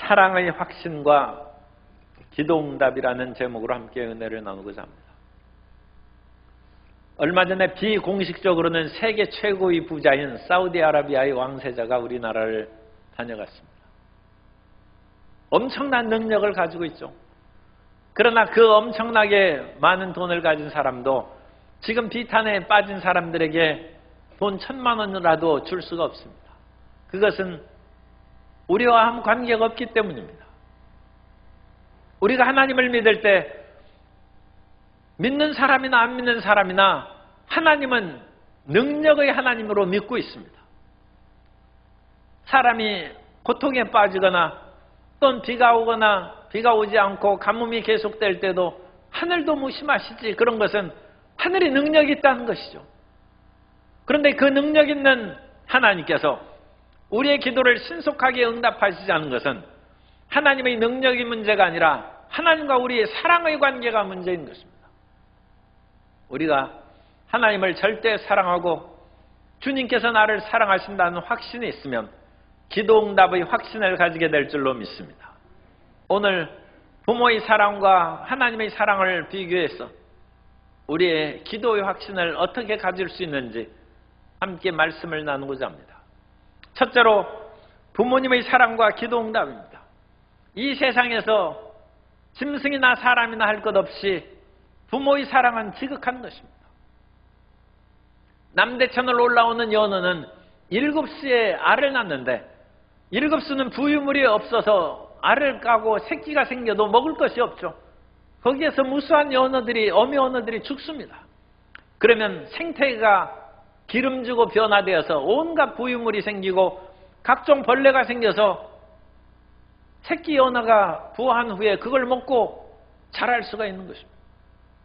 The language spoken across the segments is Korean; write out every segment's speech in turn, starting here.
사랑의 확신과 기도응답이라는 제목으로 함께 은혜를 나누고자 합니다. 얼마 전에 비공식적으로는 세계 최고의 부자인 사우디아라비아의 왕세자가 우리나라를 다녀갔습니다. 엄청난 능력을 가지고 있죠. 그러나 그 엄청나게 많은 돈을 가진 사람도 지금 비탄에 빠진 사람들에게 돈 1,000만 원이라도 줄 수가 없습니다. 그것은 우리와 아무 관계가 없기 때문입니다. 우리가 하나님을 믿을 때 믿는 사람이나 안 믿는 사람이나 하나님은 능력의 하나님으로 믿고 있습니다. 사람이 고통에 빠지거나 또는 비가 오거나 비가 오지 않고 가뭄이 계속될 때도 하늘도 무심하시지, 그런 것은 하늘이 능력이 있다는 것이죠. 그런데 그 능력 있는 하나님께서 우리의 기도를 신속하게 응답하시지 않은 것은 하나님의 능력이 문제가 아니라 하나님과 우리의 사랑의 관계가 문제인 것입니다. 우리가 하나님을 절대 사랑하고 주님께서 나를 사랑하신다는 확신이 있으면 기도 응답의 확신을 가지게 될 줄로 믿습니다. 오늘 부모의 사랑과 하나님의 사랑을 비교해서 우리의 기도의 확신을 어떻게 가질 수 있는지 함께 말씀을 나누고자 합니다. 첫째로 부모님의 사랑과 기도 응답입니다. 이 세상에서 짐승이나 사람이나 할 것 없이 부모의 사랑은 지극한 것입니다. 남대천을 올라오는 연어는 7수에 알을 낳는데 7수는 부유물이 없어서 알을 까고 새끼가 생겨도 먹을 것이 없죠. 거기에서 무수한 연어들이, 어미 연어들이 죽습니다. 그러면 생태계가 기름지고 변화되어서 온갖 부유물이 생기고 각종 벌레가 생겨서 새끼 연어가 부화한 후에 그걸 먹고 자랄 수가 있는 것입니다.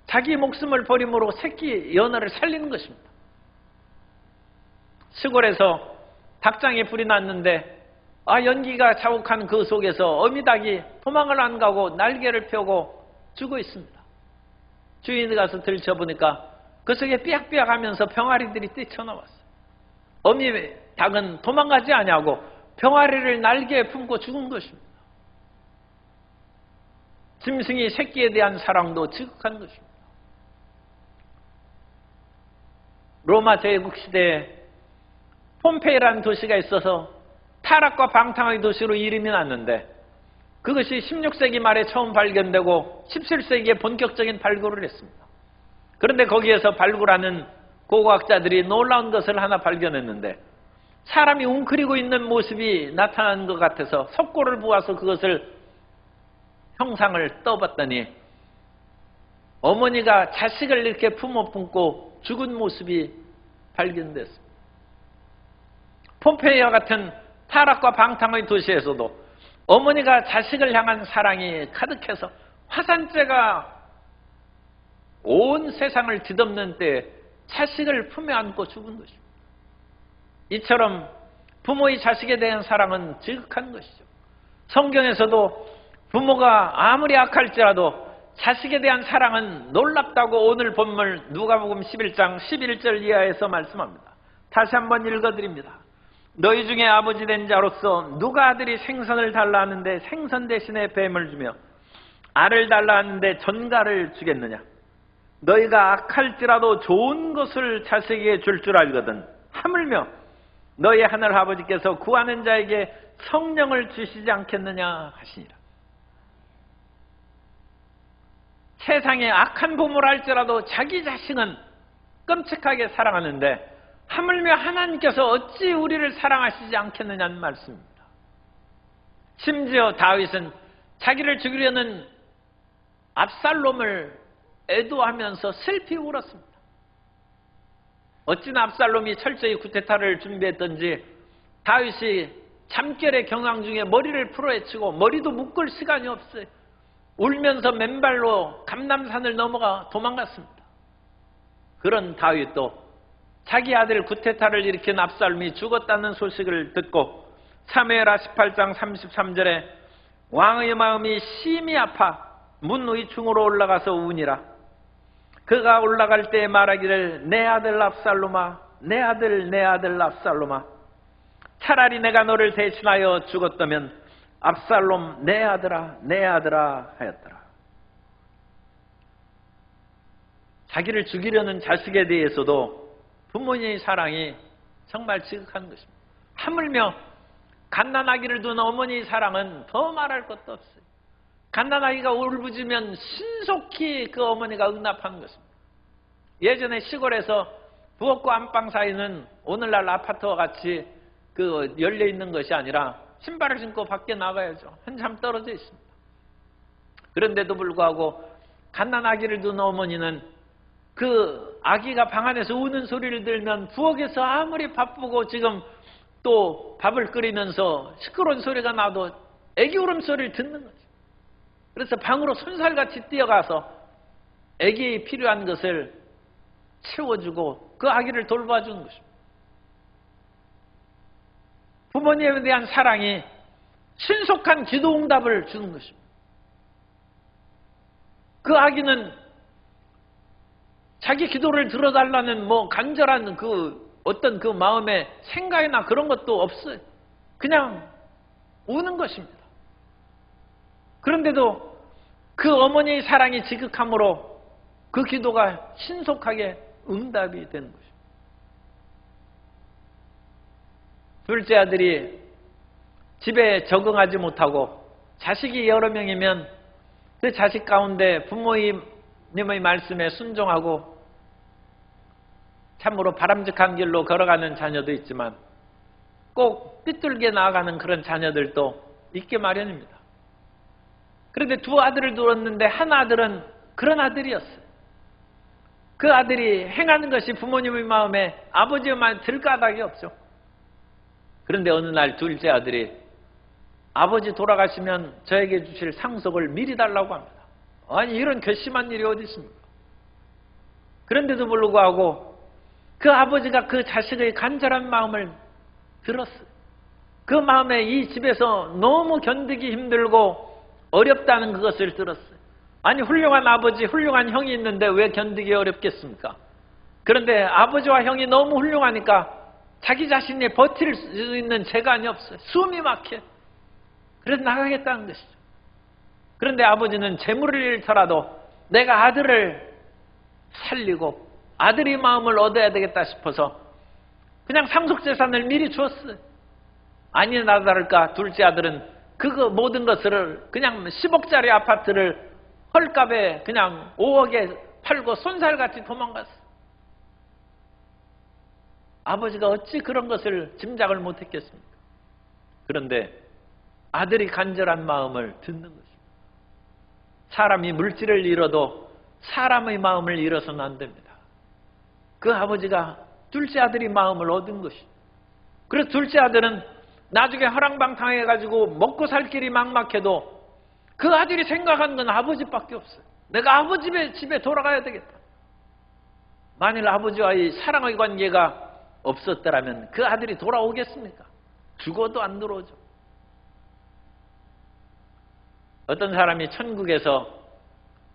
자기 목숨을 버림으로 새끼 연어를 살리는 것입니다. 시골에서 닭장에 불이 났는데 연기가 자욱한 그 속에서 어미닭이 도망을 안 가고 날개를 펴고 죽어 있습니다. 주인이 가서 들춰보니까 그 속에 삐약삐약 하면서 병아리들이 뛰쳐나왔어요. 어미 닭은 도망가지 아니하고 병아리를 날개에 품고 죽은 것입니다. 짐승이 새끼에 대한 사랑도 지극한 것입니다. 로마 제국 시대에 폼페이라는 도시가 있어서 타락과 방탕의 도시로 이름이 났는데 그것이 16세기 말에 처음 발견되고 17세기에 본격적인 발굴을 했습니다. 그런데 거기에서 발굴하는 고고학자들이 놀라운 것을 하나 발견했는데 사람이 웅크리고 있는 모습이 나타나는 것 같아서 석고를 부어서 그것을 형상을 떠봤더니 어머니가 자식을 이렇게 품어 품고 죽은 모습이 발견됐습니다. 폼페이와 같은 타락과 방탕의 도시에서도 어머니가 자식을 향한 사랑이 가득해서 화산재가 온 세상을 뒤덮는 때에 자식을 품에 안고 죽은 것입니다. 이처럼 부모의 자식에 대한 사랑은 지극한 것이죠. 성경에서도 부모가 아무리 악할지라도 자식에 대한 사랑은 놀랍다고 오늘 본문 누가복음 11장 11절 이하에서 말씀합니다. 다시 한번 읽어드립니다. 너희 중에 아버지 된 자로서 누가 아들이 생선을 달라 하는데 생선 대신에 뱀을 주며 알을 달라 하는데 전갈을 주겠느냐? 너희가 악할지라도 좋은 것을 자식에게 줄 줄 알거든 하물며 너희 하늘 아버지께서 구하는 자에게 성령을 주시지 않겠느냐 하시니라. 세상에 악한 부모를 할지라도 자기 자식은 끔찍하게 사랑하는데 하물며 하나님께서 어찌 우리를 사랑하시지 않겠느냐는 말씀입니다. 심지어 다윗은 자기를 죽이려는 압살롬을 애도하면서 슬피 울었습니다. 어찌나 압살롬이 철저히 쿠데타를 준비했던지 다윗이 잠결의 경황 중에 머리를 풀어헤치고 머리도 묶을 시간이 없어요. 울면서 맨발로 감람산을 넘어가 도망갔습니다. 그런 다윗도 자기 아들 쿠데타를 일으킨 압살롬이 죽었다는 소식을 듣고 사무엘하 18장 33절에 왕의 마음이 심히 아파 문 의중으로 올라가서 우니라. 그가 올라갈 때 말하기를 내 아들 압살롬아, 내 아들 내 아들 압살롬아, 차라리 내가 너를 대신하여 죽었다면 압살롬 내 아들아 내 아들아 하였더라. 자기를 죽이려는 자식에 대해서도 부모님의 사랑이 정말 지극한 것입니다. 하물며 갓난아기를 둔 어머니의 사랑은 더 말할 것도 없어요. 갓난아기가 울부짖으면 신속히 그 어머니가 응답하는 것입니다. 예전에 시골에서 부엌과 안방 사이는 오늘날 아파트와 같이 열려 있는 것이 아니라 신발을 신고 밖에 나가야죠. 한참 떨어져 있습니다. 그런데도 불구하고 갓난아기를 둔 어머니는 그 아기가 방 안에서 우는 소리를 들으면 부엌에서 아무리 바쁘고 지금 또 밥을 끓이면서 시끄러운 소리가 나도 아기 울음소리를 듣는 거죠. 그래서 방으로 손살같이 뛰어가서 아기에 필요한 것을 채워주고 그 아기를 돌봐주는 것입니다. 부모님에 대한 사랑이 신속한 기도 응답을 주는 것입니다. 그 아기는 자기 기도를 들어달라는 간절한 어떤 그 마음의 생각이나 그런 것도 없어요. 그냥 우는 것입니다. 그런데도 그 어머니의 사랑이 지극함으로 그 기도가 신속하게 응답이 되는 것입니다. 둘째 아들이 집에 적응하지 못하고 자식이 여러 명이면 그 자식 가운데 부모님의 말씀에 순종하고 참으로 바람직한 길로 걸어가는 자녀도 있지만 꼭 삐뚤게 나아가는 그런 자녀들도 있게 마련입니다. 그런데 두 아들을 두었는데 한 아들은 그런 아들이었어요. 그 아들이 행하는 것이 부모님의 마음에 아버지의 마음에 들 까닭이 없죠. 그런데 어느 날 둘째 아들이 아버지 돌아가시면 저에게 주실 상속을 미리 달라고 합니다. 아니 이런 괘씸한 일이 어디 있습니까? 그런데도 불구하고 그 아버지가 그 자식의 간절한 마음을 들었어요. 그 마음에 이 집에서 너무 견디기 힘들고 어렵다는 그것을 들었어요. 아니 훌륭한 아버지, 훌륭한 형이 있는데 왜 견디기 어렵겠습니까? 그런데 아버지와 형이 너무 훌륭하니까 자기 자신이 버틸 수 있는 재간이 없어요. 숨이 막혀. 그래서 나가겠다는 것이죠. 그런데 아버지는 재물을 잃더라도 내가 아들을 살리고 아들의 마음을 얻어야 되겠다 싶어서 그냥 상속재산을 미리 줬어요. 아니나 다를까 둘째 아들은 그 모든 것을 그냥 10억짜리 아파트를 헐값에 그냥 5억에 팔고 손살같이 도망갔어요. 아버지가 어찌 그런 것을 짐작을 못했겠습니까? 그런데 아들이 간절한 마음을 듣는 것입니다. 사람이 물질을 잃어도 사람의 마음을 잃어서는 안 됩니다. 그 아버지가 둘째 아들이 마음을 얻은 것이죠. 그래서 둘째 아들은 나중에 허랑방탕해가지고 먹고 살 길이 막막해도 그 아들이 생각한 건 아버지밖에 없어요. 내가 아버지 집에 돌아가야 되겠다. 만일 아버지와의 사랑의 관계가 없었더라면 그 아들이 돌아오겠습니까? 죽어도 안 들어오죠. 어떤 사람이 천국에서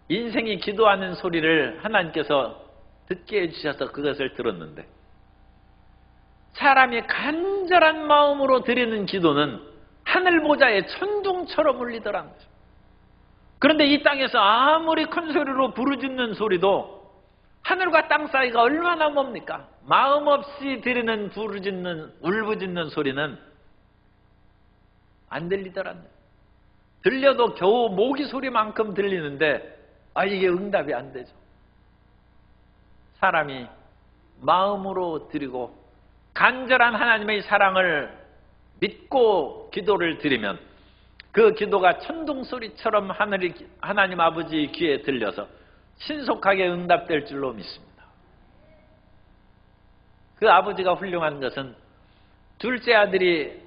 인생이 기도하는 소리를 하나님께서 듣게 해주셔서 그것을 들었는데 사람이 간절한 마음으로 드리는 기도는 하늘 보좌에 천둥처럼 울리더라는 거죠. 그런데 이 땅에서 아무리 큰 소리로 부르짖는 소리도 하늘과 땅 사이가 얼마나 멉니까? 마음 없이 드리는 울부짖는 소리는 안 들리더라는 거예요. 들려도 겨우 모기 소리만큼 들리는데 이게 응답이 안 되죠. 사람이 마음으로 드리고 간절한 하나님의 사랑을 믿고 기도를 드리면 그 기도가 천둥소리처럼 하나님 아버지의 귀에 들려서 신속하게 응답될 줄로 믿습니다. 그 아버지가 훌륭한 것은 둘째 아들이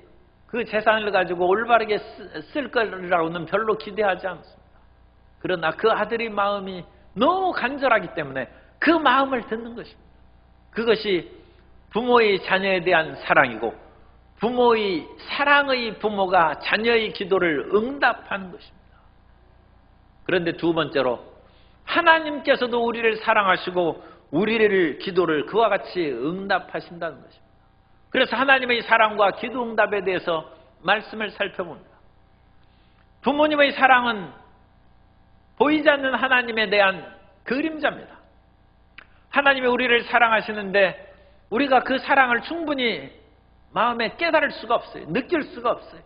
그 재산을 가지고 올바르게 쓸 거라고는 별로 기대하지 않습니다. 그러나 그 아들의 마음이 너무 간절하기 때문에 그 마음을 듣는 것입니다. 그것이 부모의 자녀에 대한 사랑이고 부모의 사랑의 부모가 자녀의 기도를 응답하는 것입니다. 그런데 두 번째로 하나님께서도 우리를 사랑하시고 우리를 기도를 그와 같이 응답하신다는 것입니다. 그래서 하나님의 사랑과 기도 응답에 대해서 말씀을 살펴봅니다. 부모님의 사랑은 보이지 않는 하나님에 대한 그림자입니다. 하나님이 우리를 사랑하시는데 우리가 그 사랑을 충분히 마음에 깨달을 수가 없어요. 느낄 수가 없어요.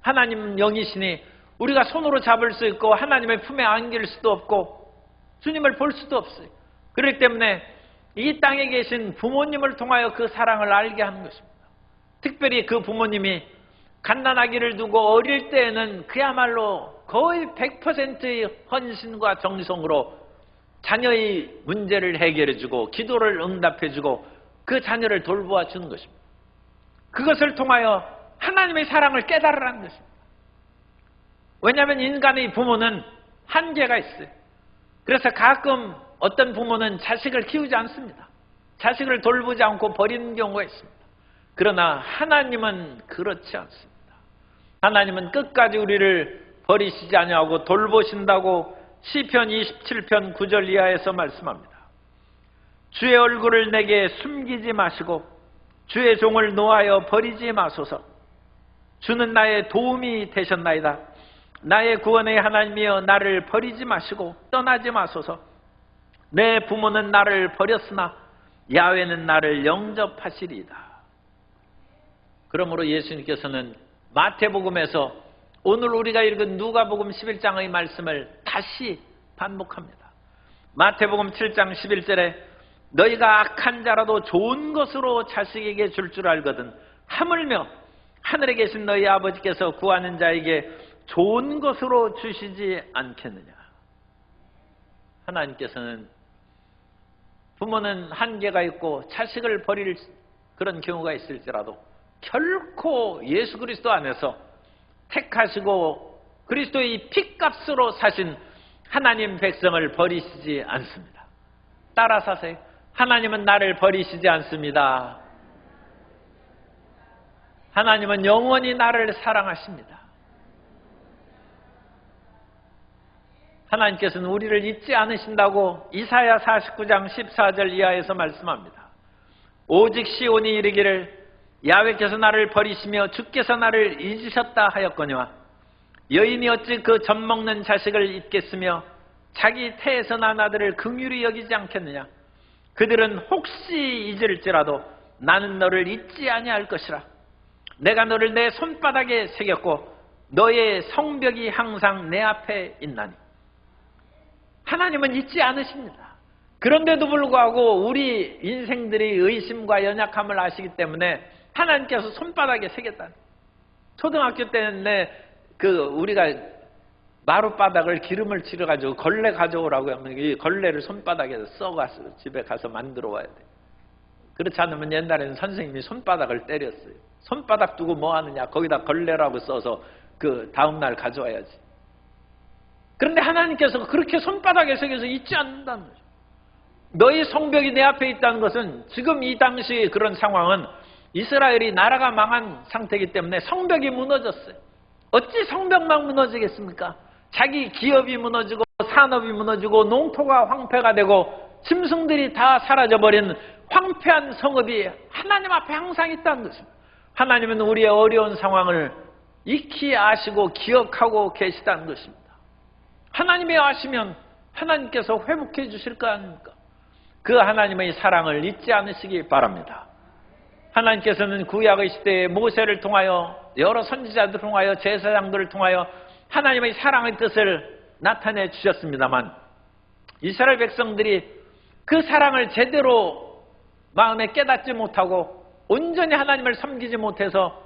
하나님은 영이시니 우리가 손으로 잡을 수 있고 하나님의 품에 안길 수도 없고 주님을 볼 수도 없어요. 그렇기 때문에 이 땅에 계신 부모님을 통하여 그 사랑을 알게 하는 것입니다. 특별히 그 부모님이 갓난아기를 두고 어릴 때에는 그야말로 거의 100%의 헌신과 정성으로 자녀의 문제를 해결해주고 기도를 응답해주고 그 자녀를 돌보아 주는 것입니다. 그것을 통하여 하나님의 사랑을 깨달으라는 것입니다. 왜냐하면 인간의 부모는 한계가 있어요. 그래서 가끔 어떤 부모는 자식을 키우지 않습니다. 자식을 돌보지 않고 버리는 경우가 있습니다. 그러나 하나님은 그렇지 않습니다. 하나님은 끝까지 우리를 버리시지 아니하고 돌보신다고 시편 27편 9절 이하에서 말씀합니다. 주의 얼굴을 내게 숨기지 마시고 주의 종을 노하여 버리지 마소서. 주는 나의 도움이 되셨나이다. 나의 구원의 하나님이여 나를 버리지 마시고 떠나지 마소서. 내 부모는 나를 버렸으나 야훼는 나를 영접하시리이다. 그러므로 예수님께서는 마태복음에서 오늘 우리가 읽은 누가복음 11장의 말씀을 다시 반복합니다. 마태복음 7장 11절에 너희가 악한 자라도 좋은 것으로 자식에게 줄 줄 알거든 하물며 하늘에 계신 너희 아버지께서 구하는 자에게 좋은 것으로 주시지 않겠느냐. 하나님께서는 부모는 한계가 있고 자식을 버릴 그런 경우가 있을지라도 결코 예수 그리스도 안에서 택하시고 그리스도의 핏값으로 사신 하나님 백성을 버리시지 않습니다. 따라 사세요. 하나님은 나를 버리시지 않습니다. 하나님은 영원히 나를 사랑하십니다. 하나님께서는 우리를 잊지 않으신다고 이사야 49장 14절 이하에서 말씀합니다. 오직 시온이 이르기를 야훼께서 나를 버리시며 주께서 나를 잊으셨다 하였거니와 여인이 어찌 그 젖 먹는 자식을 잊겠으며 자기 태에서 난 아들을 긍휼히 여기지 않겠느냐. 그들은 혹시 잊을지라도 나는 너를 잊지 아니할 것이라. 내가 너를 내 손바닥에 새겼고 너의 성벽이 항상 내 앞에 있나니. 하나님은 잊지 않으십니다. 그런데도 불구하고 우리 인생들이 의심과 연약함을 아시기 때문에 하나님께서 손바닥에 새겼다. 초등학교 때는 우리가 마룻바닥을 기름을 칠해가지고 걸레 가져오라고 하면 이 걸레를 손바닥에 써가서 집에 가서 만들어 와야 돼. 그렇지 않으면 옛날에는 선생님이 손바닥을 때렸어요. 손바닥 두고 뭐 하느냐. 거기다 걸레라고 써서 그 다음날 가져와야지. 그런데 하나님께서 그렇게 손바닥에 새겨서 잊지 않는다는 거죠. 너희 성벽이 내 앞에 있다는 것은 지금 이 당시 그런 상황은 이스라엘이 나라가 망한 상태이기 때문에 성벽이 무너졌어요. 어찌 성벽만 무너지겠습니까? 자기 기업이 무너지고 산업이 무너지고 농토가 황폐가 되고 짐승들이 다 사라져버린 황폐한 성읍이 하나님 앞에 항상 있다는 것입니다. 하나님은 우리의 어려운 상황을 익히 아시고 기억하고 계시다는 것입니다. 하나님이 아시면 하나님께서 회복해 주실 거 아닙니까? 그 하나님의 사랑을 잊지 않으시기 바랍니다. 하나님께서는 구약의 시대에 모세를 통하여 여러 선지자들을 통하여 제사장들을 통하여 하나님의 사랑의 뜻을 나타내 주셨습니다만 이스라엘 백성들이 그 사랑을 제대로 마음에 깨닫지 못하고 온전히 하나님을 섬기지 못해서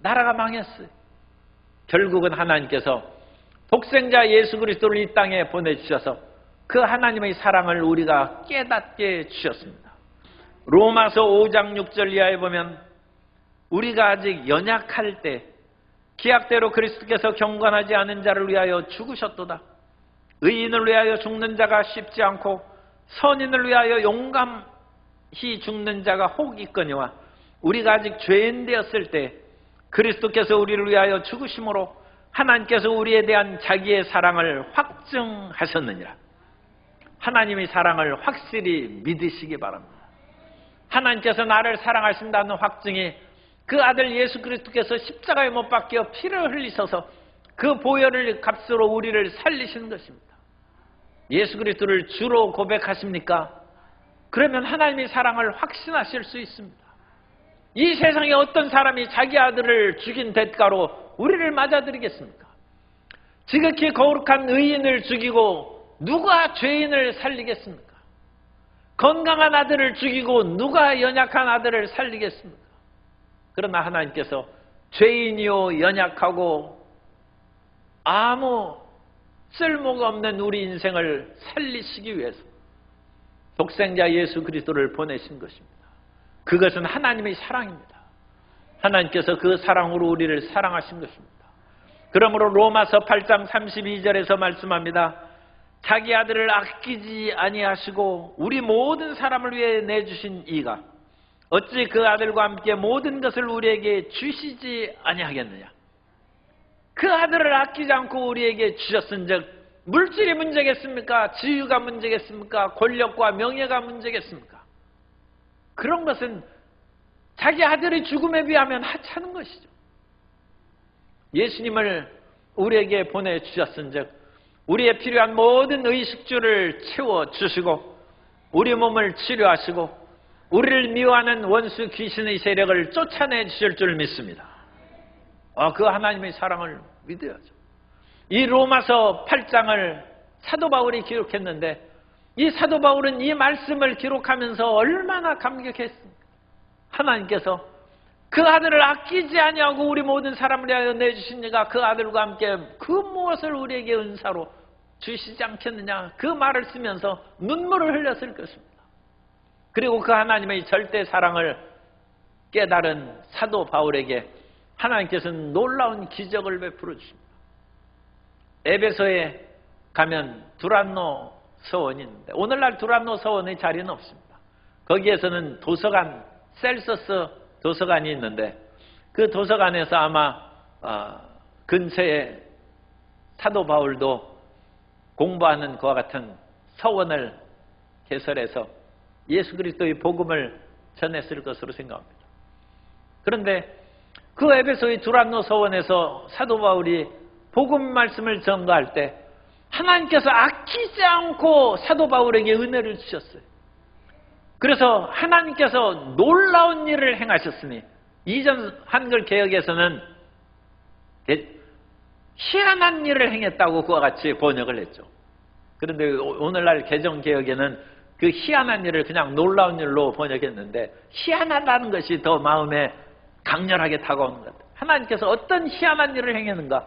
나라가 망했어요. 결국은 하나님께서 독생자 예수 그리스도를 이 땅에 보내주셔서 그 하나님의 사랑을 우리가 깨닫게 주셨습니다. 로마서 5장 6절 이하에 보면 우리가 아직 연약할 때 기약대로 그리스도께서 경건하지 않은 자를 위하여 죽으셨도다. 의인을 위하여 죽는 자가 쉽지 않고 선인을 위하여 용감히 죽는 자가 혹 있거니와 우리가 아직 죄인 되었을 때 그리스도께서 우리를 위하여 죽으심으로 하나님께서 우리에 대한 자기의 사랑을 확증하셨느니라. 하나님의 사랑을 확실히 믿으시기 바랍니다. 하나님께서 나를 사랑하신다는 확증이 그 아들 예수 그리스도께서 십자가에 못 박혀 피를 흘리셔서 그 보혈을 값으로 우리를 살리시는 것입니다. 예수 그리스도를 주로 고백하십니까? 그러면 하나님의 사랑을 확신하실 수 있습니다. 이 세상에 어떤 사람이 자기 아들을 죽인 대가로 우리를 맞아들이겠습니까? 지극히 거룩한 의인을 죽이고 누가 죄인을 살리겠습니까? 건강한 아들을 죽이고 누가 연약한 아들을 살리겠습니까? 그러나 하나님께서 죄인이요 연약하고 아무 쓸모가 없는 우리 인생을 살리시기 위해서 독생자 예수 그리스도를 보내신 것입니다. 그것은 하나님의 사랑입니다. 하나님께서 그 사랑으로 우리를 사랑하신 것입니다. 그러므로 로마서 8장 32절에서 말씀합니다. 자기 아들을 아끼지 아니하시고 우리 모든 사람을 위해 내주신 이가 어찌 그 아들과 함께 모든 것을 우리에게 주시지 아니하겠느냐. 그 아들을 아끼지 않고 우리에게 주셨은즉 물질이 문제겠습니까? 지유가 문제겠습니까? 권력과 명예가 문제겠습니까? 그런 것은 자기 아들의 죽음에 비하면 하찮은 것이죠. 예수님을 우리에게 보내주셨은즉 우리의 필요한 모든 의식주를 채워주시고 우리 몸을 치료하시고 우리를 미워하는 원수 귀신의 세력을 쫓아내 주실 줄 믿습니다. 그 하나님의 사랑을 믿어야죠. 이 로마서 8장을 사도 바울이 기록했는데 이 사도 바울은 이 말씀을 기록하면서 얼마나 감격했습니까? 하나님께서 그 아들을 아끼지 아니하고 우리 모든 사람을 위하여 내주신 이가 그 아들과 함께 그 무엇을 우리에게 은사로 주시지 않겠느냐, 그 말을 쓰면서 눈물을 흘렸을 것입니다. 그리고 그 하나님의 절대 사랑을 깨달은 사도 바울에게 하나님께서는 놀라운 기적을 베풀어 주십니다. 에베소에 가면 두란노 서원이 있는데 오늘날 두란노 서원의 자리는 없습니다. 거기에서는 도서관, 셀서스 도서관이 있는데 그 도서관에서 아마 근처에 사도 바울도 공부하는 그와 같은 서원을 개설해서 예수 그리스도의 복음을 전했을 것으로 생각합니다. 그런데 그 에베소의 두란노 서원에서 사도 바울이 복음 말씀을 전가할 때 하나님께서 아끼지 않고 사도 바울에게 은혜를 주셨어요. 그래서 하나님께서 놀라운 일을 행하셨으니 이전 한글 개역에서는 희한한 일을 행했다고 그와 같이 번역을 했죠. 그런데 오늘날 개정 개역에는 그 희한한 일을 그냥 놀라운 일로 번역했는데 희한하다는 것이 더 마음에 강렬하게 다가오는 것 같아요. 하나님께서 어떤 희한한 일을 행했는가?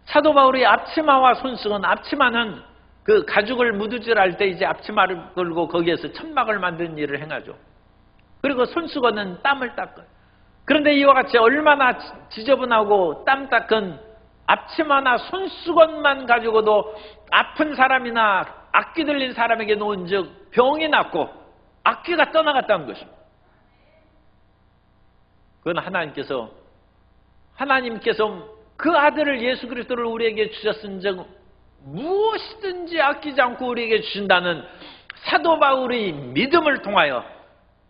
사도 바울이 앞치마와 손수건, 앞치마는 그 가죽을 무두질할 때 이제 앞치마를 걸고 거기에서 천막을 만드는 일을 행하죠. 그리고 손수건은 땀을 닦아요. 그런데 이와 같이 얼마나 지저분하고 땀 닦은 앞치마나 손수건만 가지고도 아픈 사람이나 악귀 들린 사람에게 놓은 즉 병이 낫고 악귀가 떠나갔다는 것입니다. 그건 하나님께서 그 아들을 예수 그리스도를 우리에게 주셨은즉 무엇이든지 아끼지 않고 우리에게 주신다는 사도 바울의 믿음을 통하여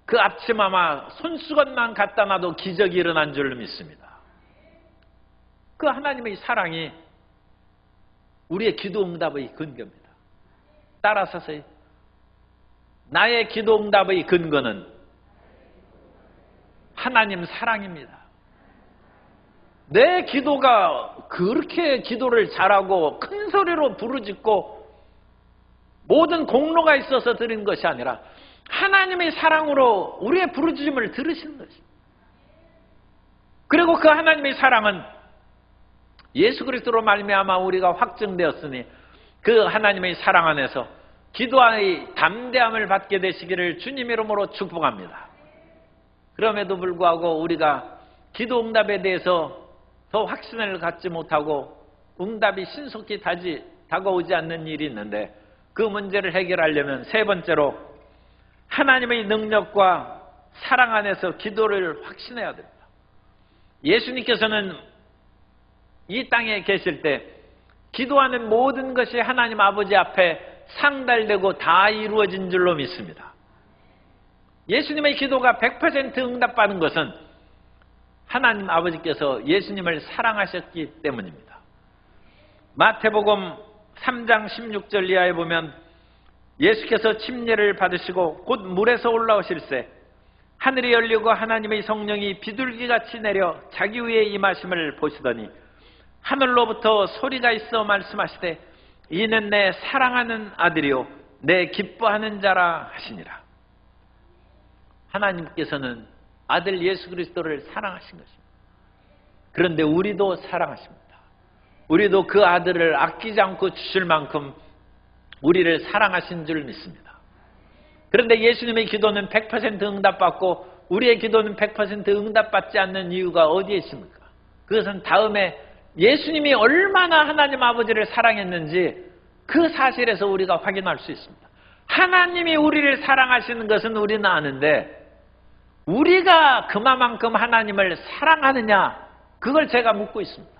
그 앞치마와 손수건만 갖다 놔도 기적이 일어난 줄로 믿습니다. 그 하나님의 사랑이 우리의 기도 응답의 근거입니다. 따라서서 나의 기도 응답의 근거는 하나님 사랑입니다. 내 기도가 그렇게 기도를 잘하고 큰 소리로 부르짖고 모든 공로가 있어서 드린 것이 아니라 하나님의 사랑으로 우리의 부르짖음을 들으시는 것입니다. 그리고 그 하나님의 사랑은 예수 그리스도로 말미암아 우리가 확증되었으니 그 하나님의 사랑 안에서 기도의 담대함을 받게 되시기를 주님 이름으로 축복합니다. 그럼에도 불구하고 우리가 기도 응답에 대해서 더 확신을 갖지 못하고 응답이 신속히 다가오지 않는 일이 있는데 그 문제를 해결하려면 세 번째로 하나님의 능력과 사랑 안에서 기도를 확신해야 됩니다. 예수님께서는 이 땅에 계실 때 기도하는 모든 것이 하나님 아버지 앞에 상달되고 다 이루어진 줄로 믿습니다. 예수님의 기도가 100% 응답받은 것은 하나님 아버지께서 예수님을 사랑하셨기 때문입니다. 마태복음 3장 16절 이하에 보면 예수께서 침례를 받으시고 곧 물에서 올라오실새 하늘이 열리고 하나님의 성령이 비둘기같이 내려 자기 위에 임하심을 보시더니 하늘로부터 소리가 있어 말씀하시되 이는 내 사랑하는 아들이요 내 기뻐하는 자라 하시니라. 하나님께서는 아들 예수 그리스도를 사랑하신 것입니다. 그런데 우리도 사랑하십니다. 우리도 그 아들을 아끼지 않고 주실 만큼 우리를 사랑하신 줄 믿습니다. 그런데 예수님의 기도는 100% 응답받고 우리의 기도는 100% 응답받지 않는 이유가 어디에 있습니까? 그것은 다음에 예수님이 얼마나 하나님 아버지를 사랑했는지 그 사실에서 우리가 확인할 수 있습니다. 하나님이 우리를 사랑하시는 것은 우리는 아는데 우리가 그만큼 하나님을 사랑하느냐, 그걸 제가 묻고 있습니다.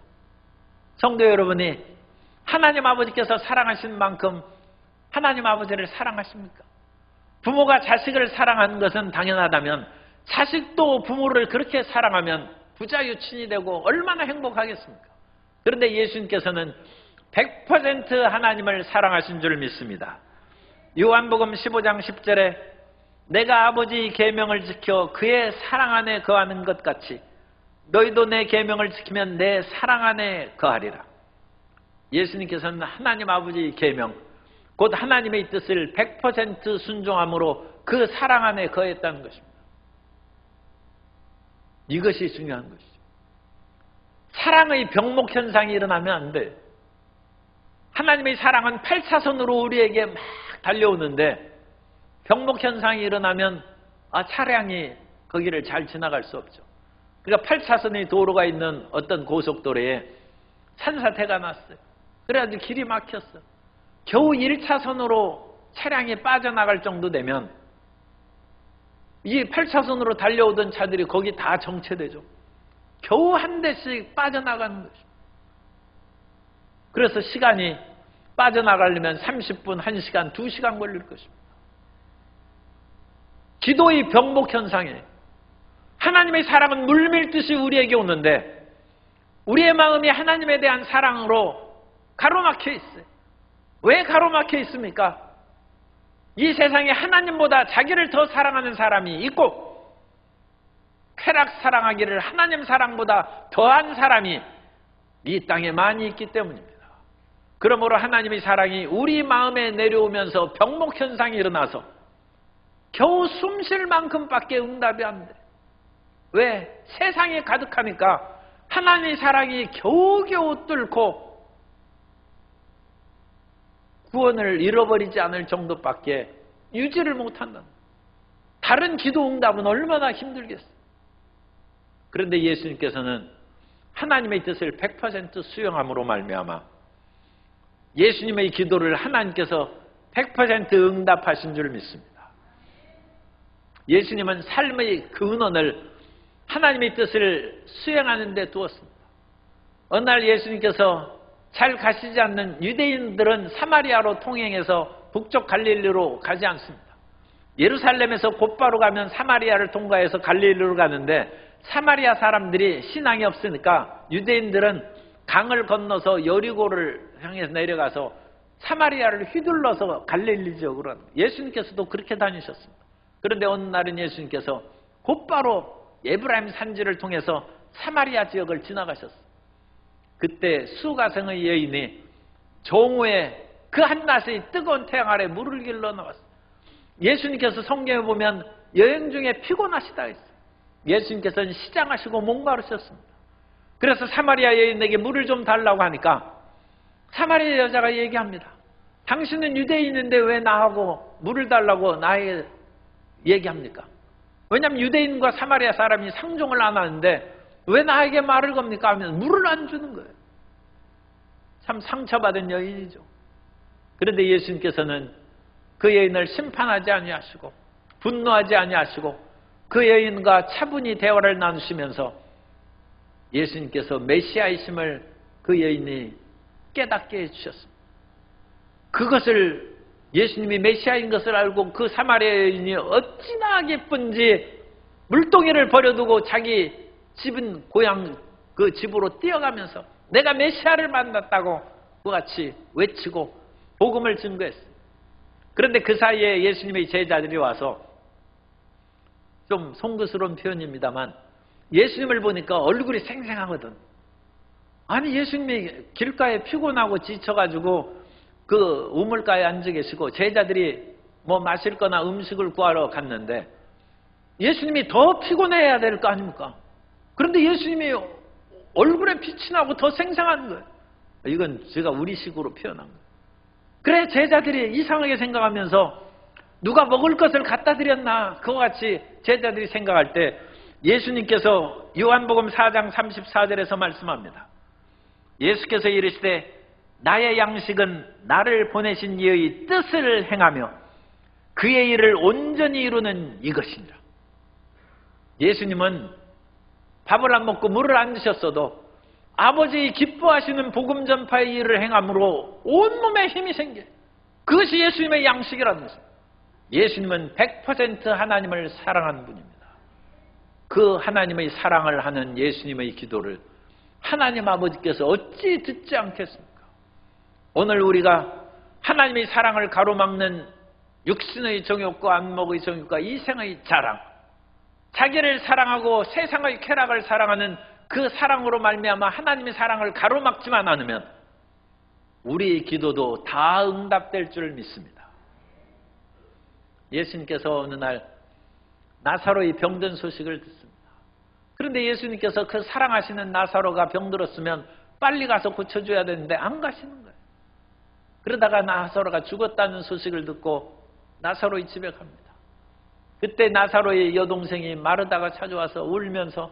성도 여러분이 하나님 아버지께서 사랑하신 만큼 하나님 아버지를 사랑하십니까? 부모가 자식을 사랑하는 것은 당연하다면 자식도 부모를 그렇게 사랑하면 부자유친이 되고 얼마나 행복하겠습니까? 그런데 예수님께서는 100% 하나님을 사랑하신 줄 믿습니다. 요한복음 15장 10절에 내가 아버지의 계명을 지켜 그의 사랑 안에 거하는 것 같이 너희도 내 계명을 지키면 내 사랑 안에 거하리라. 예수님께서는 하나님 아버지의 계명, 곧 하나님의 뜻을 100% 순종함으로 그 사랑 안에 거했다는 것입니다. 이것이 중요한 것이죠. 사랑의 병목 현상이 일어나면 안 돼요. 하나님의 사랑은 8차선으로 우리에게 막 달려오는데 병목 현상이 일어나면 차량이 거기를 잘 지나갈 수 없죠. 그러니까 8차선의 도로가 있는 어떤 고속도로에 산사태가 났어요. 그래가지고 길이 막혔어. 겨우 1차선으로 차량이 빠져나갈 정도 되면 이 8차선으로 달려오던 차들이 거기 다 정체되죠. 겨우 한 대씩 빠져나가는 것이죠. 그래서 시간이 빠져나가려면 30분, 1시간, 2시간 걸릴 것입니다. 기도의 병목 현상이에요. 하나님의 사랑은 물밀듯이 우리에게 오는데 우리의 마음이 하나님에 대한 사랑으로 가로막혀 있어요. 왜 가로막혀 있습니까? 이 세상에 하나님보다 자기를 더 사랑하는 사람이 있고 쾌락 사랑하기를 하나님 사랑보다 더한 사람이 이 땅에 많이 있기 때문입니다. 그러므로 하나님의 사랑이 우리 마음에 내려오면서 병목 현상이 일어나서 겨우 숨 쉴 만큼밖에 응답이 안 돼. 왜? 세상이 가득하니까 하나님의 사랑이 겨우겨우 뚫고 구원을 잃어버리지 않을 정도밖에 유지를 못한다. 다른 기도 응답은 얼마나 힘들겠어요. 그런데 예수님께서는 하나님의 뜻을 100% 수용함으로 말미암아 예수님의 기도를 하나님께서 100% 응답하신 줄 믿습니다. 예수님은 삶의 근원을 하나님의 뜻을 수행하는 데 두었습니다. 어느 날 예수님께서 잘 가시지 않는 유대인들은 사마리아로 통행해서 북쪽 갈릴리로 가지 않습니다. 예루살렘에서 곧바로 가면 사마리아를 통과해서 갈릴리로 가는데 사마리아 사람들이 신앙이 없으니까 유대인들은 강을 건너서 여리고를 향해서 내려가서 사마리아를 휘둘러서 갈릴리 지역으로 합니다. 예수님께서도 그렇게 다니셨습니다. 그런데 어느 날은 예수님께서 곧바로 에브라임 산지를 통해서 사마리아 지역을 지나가셨어요. 그때 수가성의 여인이 정오에 그 한낮의 뜨거운 태양 아래 물을 길러 나왔어요. 예수님께서 성경에 보면 여행 중에 피곤하시다 했어요. 예수님께서는 시장하시고 목마르셨습니다. 그래서 사마리아 여인에게 물을 좀 달라고 하니까 사마리아 여자가 얘기합니다. 당신은 유대인인데 왜 나하고 물을 달라고 나에게 얘기합니까? 왜냐하면 유대인과 사마리아 사람이 상종을 안 하는데 왜 나에게 말을 겁니까? 하면 물을 안 주는 거예요. 참 상처받은 여인이죠. 그런데 예수님께서는 그 여인을 심판하지 아니하시고 분노하지 아니하시고 그 여인과 차분히 대화를 나누시면서 예수님께서 메시아이심을 그 여인이 깨닫게 해주셨습니다. 그것을 예수님이 메시아인 것을 알고 그 사마리아 여인이 어찌나 기쁜지 물동이를 버려두고 자기 집은 고향 그 집으로 뛰어가면서 내가 메시아를 만났다고 그와 같이 외치고 복음을 증거했습니다. 그런데 그 사이에 예수님의 제자들이 와서, 좀 송구스러운 표현입니다만 예수님을 보니까 얼굴이 생생하거든. 아니, 예수님이 길가에 피곤하고 지쳐가지고 그 우물가에 앉아 계시고 제자들이 뭐 마실 거나 음식을 구하러 갔는데 예수님이 더 피곤해야 될 거 아닙니까? 그런데 예수님이 얼굴에 빛이 나고 더 생생한 거예요. 이건 제가 우리식으로 표현한 거예요. 그래, 제자들이 이상하게 생각하면서 누가 먹을 것을 갖다 드렸나, 그와 같이 제자들이 생각할 때 예수님께서 요한복음 4장 34절에서 말씀합니다. 예수께서 이르시되 나의 양식은 나를 보내신 이의 뜻을 행하며 그의 일을 온전히 이루는 이것이니라. 예수님은 밥을 안 먹고 물을 안 드셨어도 아버지 기뻐하시는 복음 전파의 일을 행함으로 온몸에 힘이 생겨요. 그것이 예수님의 양식이라는 것입니다. 예수님은 100% 하나님을 사랑하는 분입니다. 그 하나님의 사랑을 하는 예수님의 기도를 하나님 아버지께서 어찌 듣지 않겠습니까? 오늘 우리가 하나님의 사랑을 가로막는 육신의 정욕과 안목의 정욕과 이생의 자랑, 자기를 사랑하고 세상의 쾌락을 사랑하는 그 사랑으로 말미암아 하나님의 사랑을 가로막지만 않으면 우리의 기도도 다 응답될 줄 믿습니다. 예수님께서 어느 날 나사로의 병든 소식을 듣습니다. 그런데 예수님께서 그 사랑하시는 나사로가 병들었으면 빨리 가서 고쳐줘야 되는데 안 가시는 거예요. 그러다가 나사로가 죽었다는 소식을 듣고 나사로의 집에 갑니다. 그때 나사로의 여동생이 마르다가 찾아와서 울면서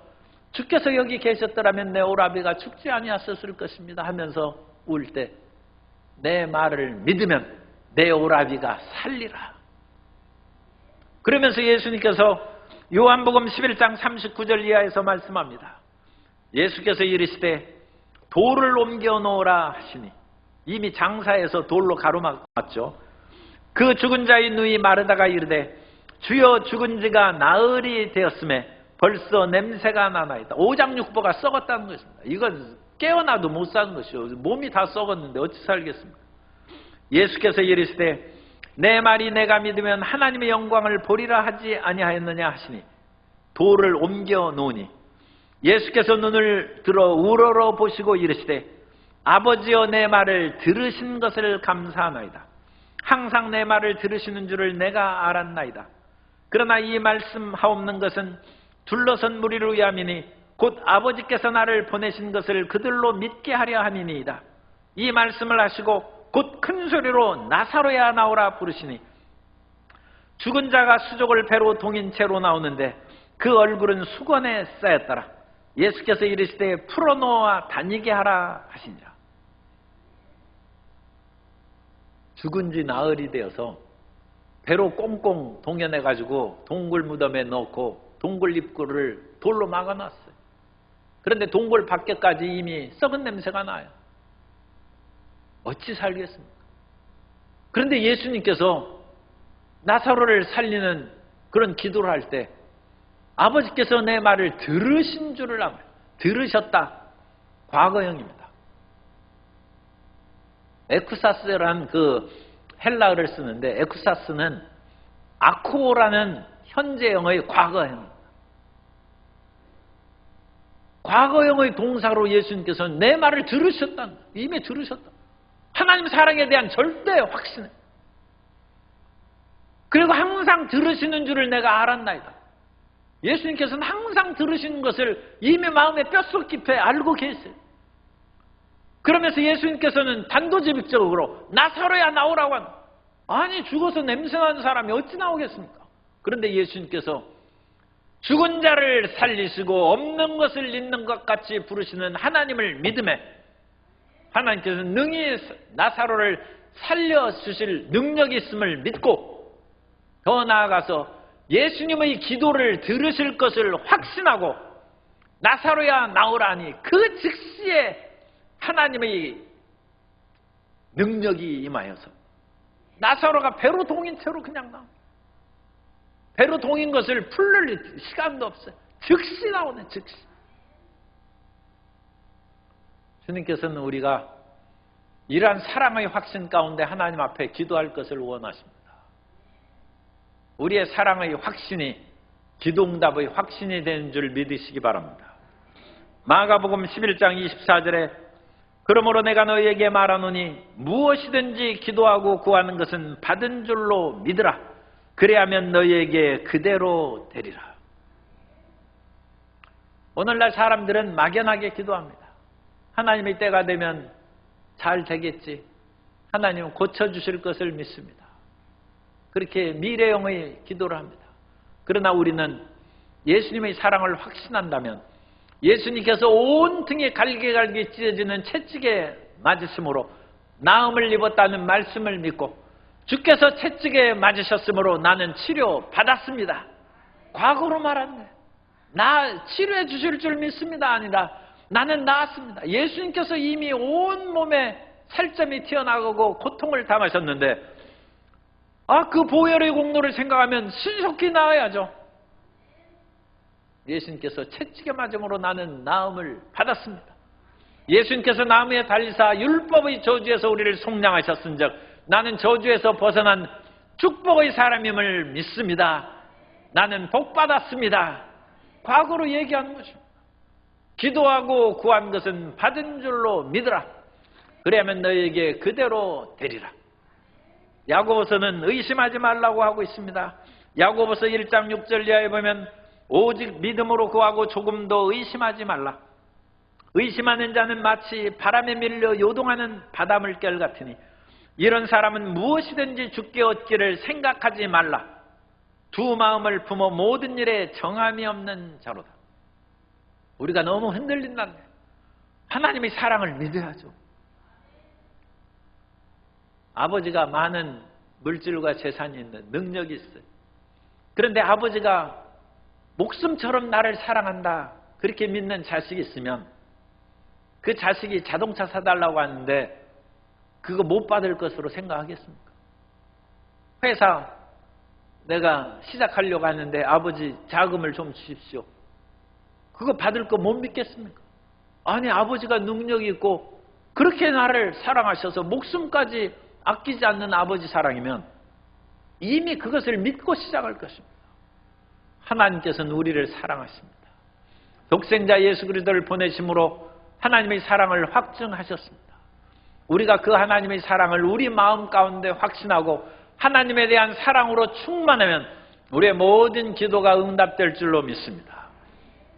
주께서 여기 계셨더라면 내 오라비가 죽지 아니었을 것입니다 하면서 울 때 내 말을 믿으면 내 오라비가 살리라. 그러면서 예수님께서 요한복음 11장 39절 이하에서 말씀합니다. 예수께서 이르시되 돌을 옮겨 놓으라 하시니, 이미 장사에서 돌로 가로막았죠. 그 죽은 자의 누이 마르다가 이르되 주여 죽은 지가 나흘이 되었음에 벌써 냄새가 나나이다. 오장육부가 썩었다는 것입니다. 이건 깨어나도 못 사는 것이요. 몸이 다 썩었는데 어찌 살겠습니까? 예수께서 이르시되 내 말이 내가 믿으면 하나님의 영광을 보리라 하지 아니하였느냐 하시니 돌을 옮겨 놓으니 예수께서 눈을 들어 우러러 보시고 이르시되 아버지여 내 말을 들으신 것을 감사하나이다. 항상 내 말을 들으시는 줄을 내가 알았나이다. 그러나 이 말씀하옵는 것은 둘러선 무리를 위함이니 곧 아버지께서 나를 보내신 것을 그들로 믿게 하려 함이니이다. 이 말씀을 하시고 곧 큰 소리로 나사로야 나오라 부르시니 죽은 자가 수족을 배로 동인 채로 나오는데 그 얼굴은 수건에 쌓였더라. 예수께서 이르시되 풀어놓아 다니게 하라 하시니라. 죽은 지 나흘이 되어서 배로 꽁꽁 동여내가지고 동굴 무덤에 넣고 동굴 입구를 돌로 막아놨어요. 그런데 동굴 밖에까지 이미 썩은 냄새가 나요. 어찌 살겠습니까? 그런데 예수님께서 나사로를 살리는 그런 기도를 할 때 아버지께서 내 말을 들으신 줄을 알아요. 들으셨다. 과거형입니다. 에쿠사스라는 그 헬라어를 쓰는데 에쿠사스는 아코라는 현재형의 과거형입니다. 과거형의 동사로 예수님께서는 내 말을 들으셨다. 이미 들으셨다. 하나님 사랑에 대한 절대 확신을. 그리고 항상 들으시는 줄을 내가 알았나이다. 예수님께서는 항상 들으시는 것을 이미 마음의 뼛속 깊이 알고 계세요. 그러면서 예수님께서는 단도직입적으로 나사로야 나오라고 하는, 아니 죽어서 냄새나는 사람이 어찌 나오겠습니까? 그런데 예수님께서 죽은 자를 살리시고 없는 것을 있는 것 같이 부르시는 하나님을 믿음에 하나님께서 능히 나사로를 살려주실 능력이 있음을 믿고 더 나아가서 예수님의 기도를 들으실 것을 확신하고 나사로야 나오라니 그 즉시에 하나님의 능력이 임하여서 나사로가 배로 동인 채로 그냥 나옵니다. 배로 동인 것을 풀릴 시간도 없어요. 즉시 나오네, 즉시. 주님께서는 우리가 이러한 사랑의 확신 가운데 하나님 앞에 기도할 것을 원하십니다. 우리의 사랑의 확신이 기도응답의 확신이 되는 줄 믿으시기 바랍니다. 마가복음 11장 24절에 그러므로 내가 너희에게 말하노니 무엇이든지 기도하고 구하는 것은 받은 줄로 믿으라. 그래야면 너희에게 그대로 되리라. 오늘날 사람들은 막연하게 기도합니다. 하나님의 때가 되면 잘 되겠지. 하나님은 고쳐주실 것을 믿습니다. 그렇게 미래형의 기도를 합니다. 그러나 우리는 예수님의 사랑을 확신한다면 예수님께서 온통에 갈기갈기 찢어지는 채찍에 맞으심으로 나음을 입었다는 말씀을 믿고 주께서 채찍에 맞으셨으므로 나는 치료 받았습니다. 과거로 말았네. 나 치료해 주실 줄 믿습니다. 아니다. 나는 나았습니다. 예수님께서 이미 온몸에 살점이 튀어나가고 고통을 당하셨는데 그 보혈의 공로를 생각하면 신속히 나아야죠. 예수님께서 채찍에 맞음으로 나는 나음을 받았습니다. 예수님께서 나무에 달리사 율법의 저주에서 우리를 속량하셨은즉 나는 저주에서 벗어난 축복의 사람임을 믿습니다. 나는 복 받았습니다. 과거로 얘기하는 것입니다. 기도하고 구한 것은 받은 줄로 믿으라. 그래야면 너희에게 그대로 되리라. 야고보서는 의심하지 말라고 하고 있습니다. 야고보서 1장 6절 이하에 보면 오직 믿음으로 구하고 조금도 의심하지 말라. 의심하는 자는 마치 바람에 밀려 요동하는 바닷물결 같으니 이런 사람은 무엇이든지 주께 얻기를 생각하지 말라. 두 마음을 품어 모든 일에 정함이 없는 자로다. 우리가 너무 흔들린다네. 하나님의 사랑을 믿어야죠. 아버지가 많은 물질과 재산이 있는 능력이 있어요. 그런데 아버지가 목숨처럼 나를 사랑한다 그렇게 믿는 자식이 있으면 그 자식이 자동차 사달라고 하는데 그거 못 받을 것으로 생각하겠습니까? 회사 내가 시작하려고 하는데 아버지 자금을 좀 주십시오. 그거 받을 거 못 믿겠습니까? 아니 아버지가 능력이 있고 그렇게 나를 사랑하셔서 목숨까지 아끼지 않는 아버지 사랑이면 이미 그것을 믿고 시작할 것입니다. 하나님께서는 우리를 사랑하십니다. 독생자 예수 그리스도를 보내심으로 하나님의 사랑을 확증하셨습니다. 우리가 그 하나님의 사랑을 우리 마음 가운데 확신하고 하나님에 대한 사랑으로 충만하면 우리의 모든 기도가 응답될 줄로 믿습니다.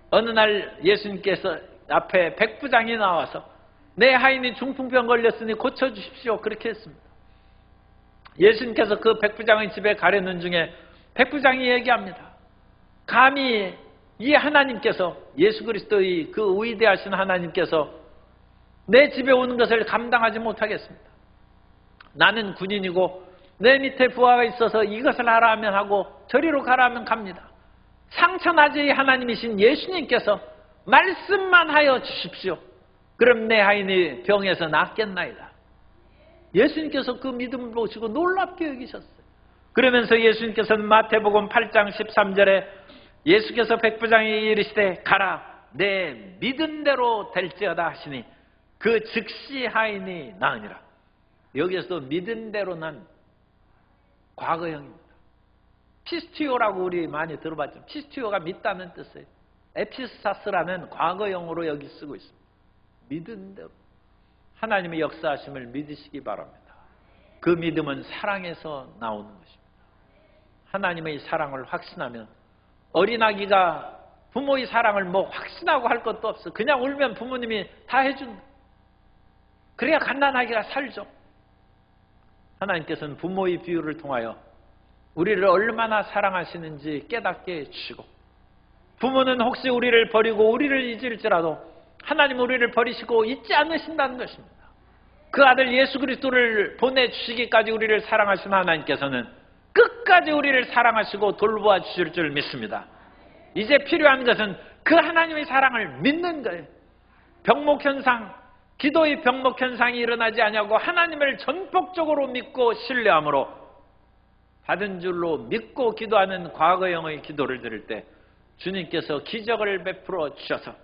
어느 날 예수님께서 앞에 백부장이 나와서 내 하인이 중풍병 걸렸으니 고쳐주십시오 그렇게 했습니다. 예수님께서 그 백부장의 집에 가려는 중에 백부장이 얘기합니다. 감히 이 하나님께서 예수 그리스도의 그 위대하신 하나님께서 내 집에 오는 것을 감당하지 못하겠습니다. 나는 군인이고 내 밑에 부하가 있어서 이것을 하라 하면 하고 저리로 가라 하면 갑니다. 상천하제의 하나님이신 예수님께서 말씀만 하여 주십시오. 그럼 내 하인이 병에서 낫겠나이다. 예수님께서 그 믿음을 보시고 놀랍게 여기셨어요. 그러면서 예수님께서는 마태복음 8장 13절에 예수께서 백부장에게 이르시되 가라 내 믿은 대로 될지어다 하시니 그 즉시 하인이 나으니라. 여기에서도 믿은 대로 난 과거형입니다. 피스티오라고 우리 많이 들어봤죠. 피스티오가 믿다는 뜻이에요. 에피스타스라는 과거형으로 여기 쓰고 있습니다. 믿은 대로 하나님의 역사하심을 믿으시기 바랍니다. 그 믿음은 사랑에서 나오는 것입니다. 하나님의 사랑을 확신하면 어린아기가 부모의 사랑을 확신하고 할 것도 없어. 그냥 울면 부모님이 다 해준다. 그래야 갓난아기가 살죠. 하나님께서는 부모의 비유를 통하여 우리를 얼마나 사랑하시는지 깨닫게 해주시고 부모는 혹시 우리를 버리고 우리를 잊을지라도 하나님 우리를 버리시고 잊지 않으신다는 것입니다. 그 아들 예수 그리스도를 보내주시기까지 우리를 사랑하신 하나님께서는 끝까지 우리를 사랑하시고 돌보아 주실 줄 믿습니다. 이제 필요한 것은 그 하나님의 사랑을 믿는 거예요. 병목현상, 기도의 병목현상이 일어나지 아니하고 하나님을 전폭적으로 믿고 신뢰함으로 받은 줄로 믿고 기도하는 과거형의 기도를 드릴 때 주님께서 기적을 베풀어 주셔서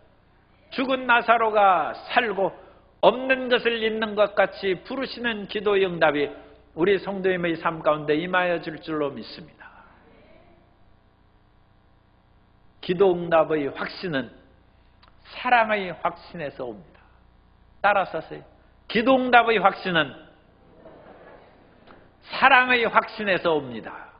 죽은 나사로가 살고 없는 것을 있는 것 같이 부르시는 기도의 응답이 우리 성도님의 삶 가운데 임하여 줄 줄로 믿습니다. 기도 응답의 확신은 사랑의 확신에서 옵니다. 따라서 하세요. 기도 응답의 확신은 사랑의 확신에서 옵니다.